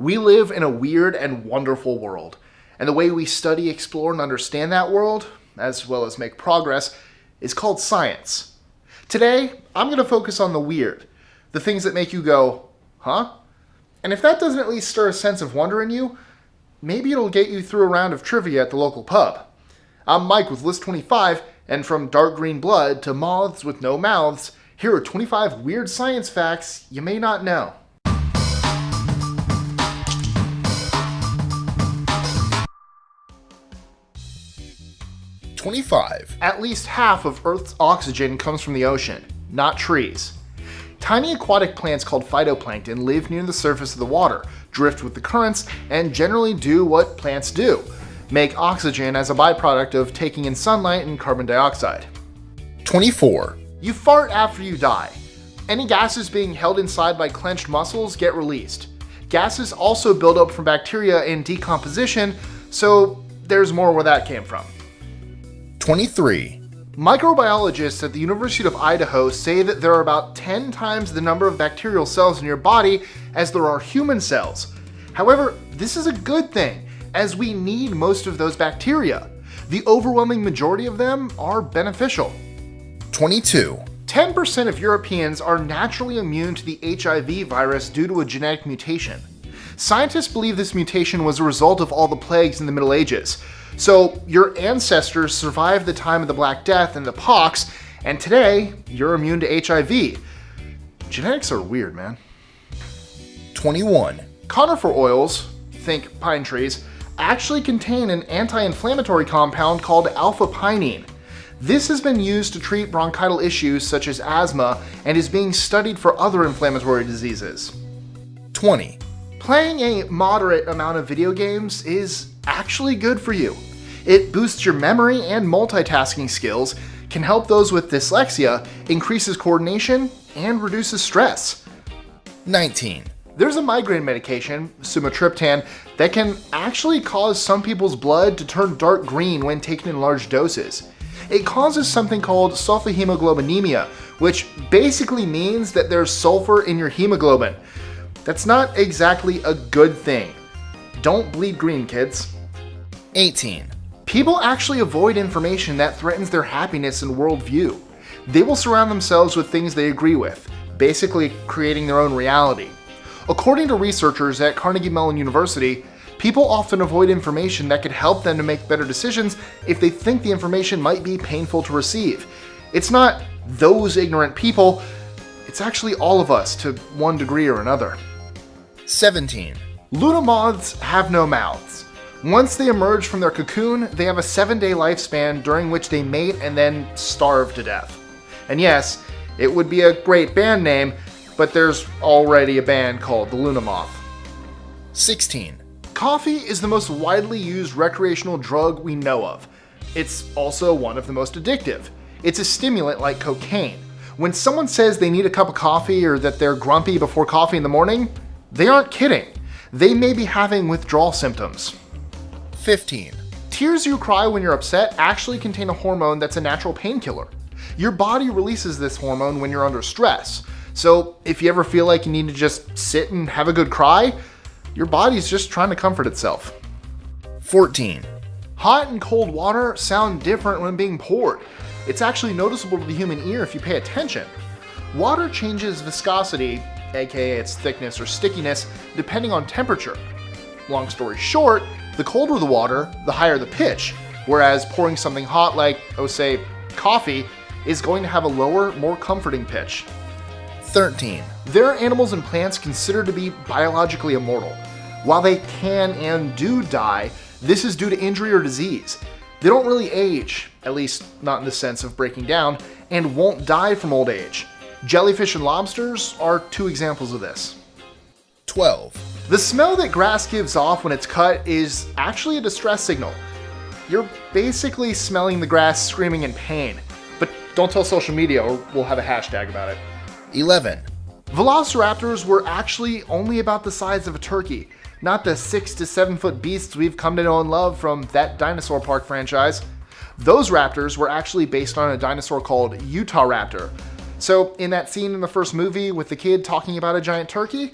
We live in a weird and wonderful world, and the way we study, explore, and understand that world, as well as make progress, is called science. Today, I'm going to focus on the weird, the things that make you go, huh? And if that doesn't at least stir a sense of wonder in you, maybe it'll get you through a round of trivia at the local pub. I'm Mike with List 25, and from dark green blood to moths with no mouths, here are 25 weird science facts you may not know. At least half of Earth's oxygen comes from the ocean, not trees. Tiny aquatic plants called phytoplankton live near the surface of the water, drift with the currents, and generally do what plants do: make oxygen as a byproduct of taking in sunlight and carbon dioxide. 24. You fart after you die. Any gases being held inside by clenched muscles get released. Gases also build up from bacteria in decomposition, so there's more where that came from. 23. Microbiologists at the University of Idaho say that there are about 10 times the number of bacterial cells in your body as there are human cells. However, this is a good thing, as we need most of those bacteria. The overwhelming majority of them are beneficial. 22. 10% of Europeans are naturally immune to the HIV virus due to a genetic mutation. Scientists believe this mutation was a result of all the plagues in the Middle Ages. So your ancestors survived the time of the Black Death and the pox, and today you're immune to HIV. Genetics are weird, man. 21. Conifer oils, think pine trees, actually contain an anti-inflammatory compound called alpha-pinene. This has been used to treat bronchial issues such as asthma and is being studied for other inflammatory diseases. 20. Playing a moderate amount of video games is actually good for you. It boosts your memory and multitasking skills, can help those with dyslexia, increases coordination, and reduces stress. 19. There's a migraine medication, sumatriptan, that can actually cause some people's blood to turn dark green when taken in large doses. It causes something called sulfahemoglobinemia, which basically means that there's sulfur in your hemoglobin. That's not exactly a good thing. Don't bleed green, kids. 18. People actually avoid information that threatens their happiness and worldview. They will surround themselves with things they agree with, basically creating their own reality. According to researchers at Carnegie Mellon University, people often avoid information that could help them to make better decisions if they think the information might be painful to receive. It's not those ignorant people, it's actually all of us to one degree or another. 17. Luna moths have no mouths. Once they emerge from their cocoon, they have a 7-day lifespan during which they mate and then starve to death. And yes, it would be a great band name, but there's already a band called the Luna Moth. 16. Coffee is the most widely used recreational drug we know of. It's also one of the most addictive. It's a stimulant like cocaine. When someone says they need a cup of coffee or that they're grumpy before coffee in the morning, they aren't kidding. They may be having withdrawal symptoms. 15. Tears you cry when you're upset actually contain a hormone that's a natural painkiller. Your body releases this hormone when you're under stress. So if you ever feel like you need to just sit and have a good cry, your body's just trying to comfort itself. 14. Hot and cold water sound different when being poured. It's actually noticeable to the human ear if you pay attention. Water changes viscosity, aka its thickness or stickiness, depending on temperature. Long story short, the colder the water, the higher the pitch, whereas pouring something hot like, say, coffee, is going to have a lower, more comforting pitch. 13. There are animals and plants considered to be biologically immortal. While they can and do die, this is due to injury or disease. They don't really age, at least not in the sense of breaking down, and won't die from old age. Jellyfish and lobsters are two examples of this. 12. The smell that grass gives off when it's cut is actually a distress signal. You're basically smelling the grass screaming in pain. But don't tell social media or we'll have a hashtag about it. 11. Velociraptors were actually only about the size of a turkey, not the 6 to 7 foot beasts we've come to know and love from that Dinosaur Park franchise. Those raptors were actually based on a dinosaur called Utahraptor. So in that scene in the first movie with the kid talking about a giant turkey,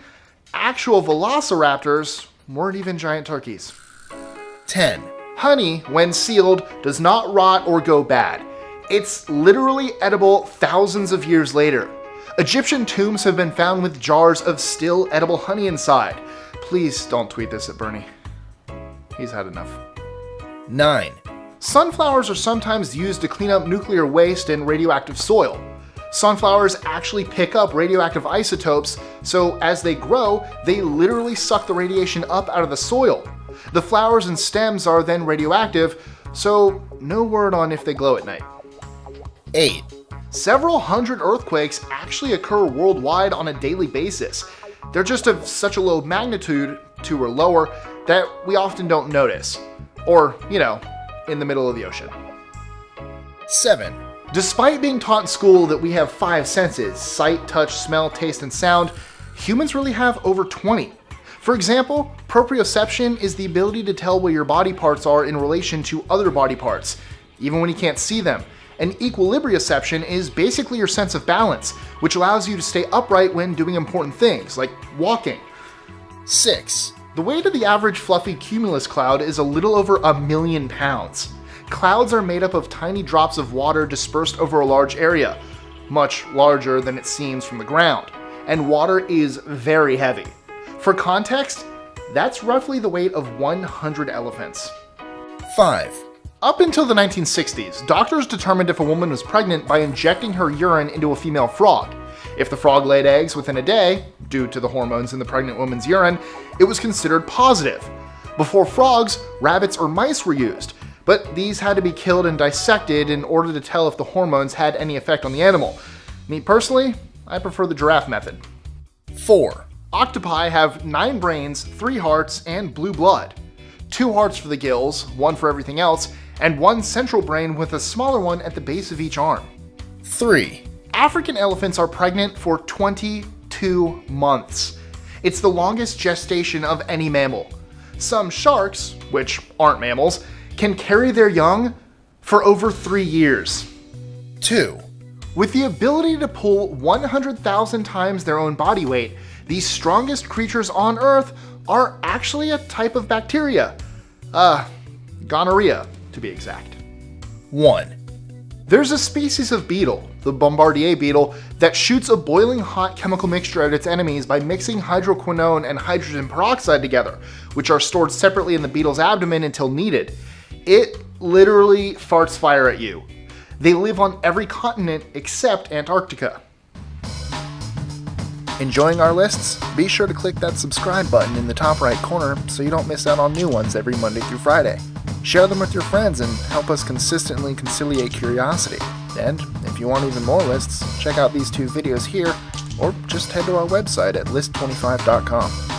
actual velociraptors weren't even giant turkeys. 10, Honey, when sealed, does not rot or go bad. It's literally edible thousands of years later. Egyptian tombs have been found with jars of still edible honey inside. Please don't tweet this at Bernie. He's had enough. 9, Sunflowers are sometimes used to clean up nuclear waste and radioactive soil. Sunflowers actually pick up radioactive isotopes, so as they grow, they literally suck the radiation up out of the soil. The flowers and stems are then radioactive, so no word on if they glow at night. 8, Several hundred earthquakes actually occur worldwide on a daily basis. They're just of such a low magnitude, 2 or lower, that we often don't notice. Or, in the middle of the ocean. 7, Despite being taught in school that we have 5 senses, sight, touch, smell, taste, and sound, humans really have over 20. For example, proprioception is the ability to tell where your body parts are in relation to other body parts, even when you can't see them. And equilibrioception is basically your sense of balance, which allows you to stay upright when doing important things, like walking. 6, The weight of the average fluffy cumulus cloud is a little over 1 million pounds. Clouds are made up of tiny drops of water dispersed over a large area, much larger than it seems from the ground, and water is very heavy. For context, that's roughly the weight of 100 elephants. 5, Up until the 1960s, doctors determined if a woman was pregnant by injecting her urine into a female frog. If the frog laid eggs within a day, due to the hormones in the pregnant woman's urine, it was considered positive. Before frogs, rabbits or mice were used, but these had to be killed and dissected in order to tell if the hormones had any effect on the animal. Me personally, I prefer the giraffe method. 4, Octopi have 9 brains, 3 hearts, and blue blood. 2 hearts for the gills, 1 for everything else, and 1 central brain with a smaller one at the base of each arm. 3, African elephants are pregnant for 22 months. It's the longest gestation of any mammal. Some sharks, which aren't mammals, can carry their young for over 3 years. 2, With the ability to pull 100,000 times their own body weight, these strongest creatures on Earth are actually a type of bacteria. Gonorrhea, to be exact. 1, There's a species of beetle, the Bombardier beetle, that shoots a boiling hot chemical mixture at its enemies by mixing hydroquinone and hydrogen peroxide together, which are stored separately in the beetle's abdomen until needed. It literally farts fire at you. They live on every continent except Antarctica. Enjoying our lists? Be sure to click that subscribe button in the top right corner so you don't miss out on new ones every Monday through Friday. Share them with your friends and help us consistently conciliate curiosity. And if you want even more lists, check out these 2 videos here, or just head to our website at list25.com.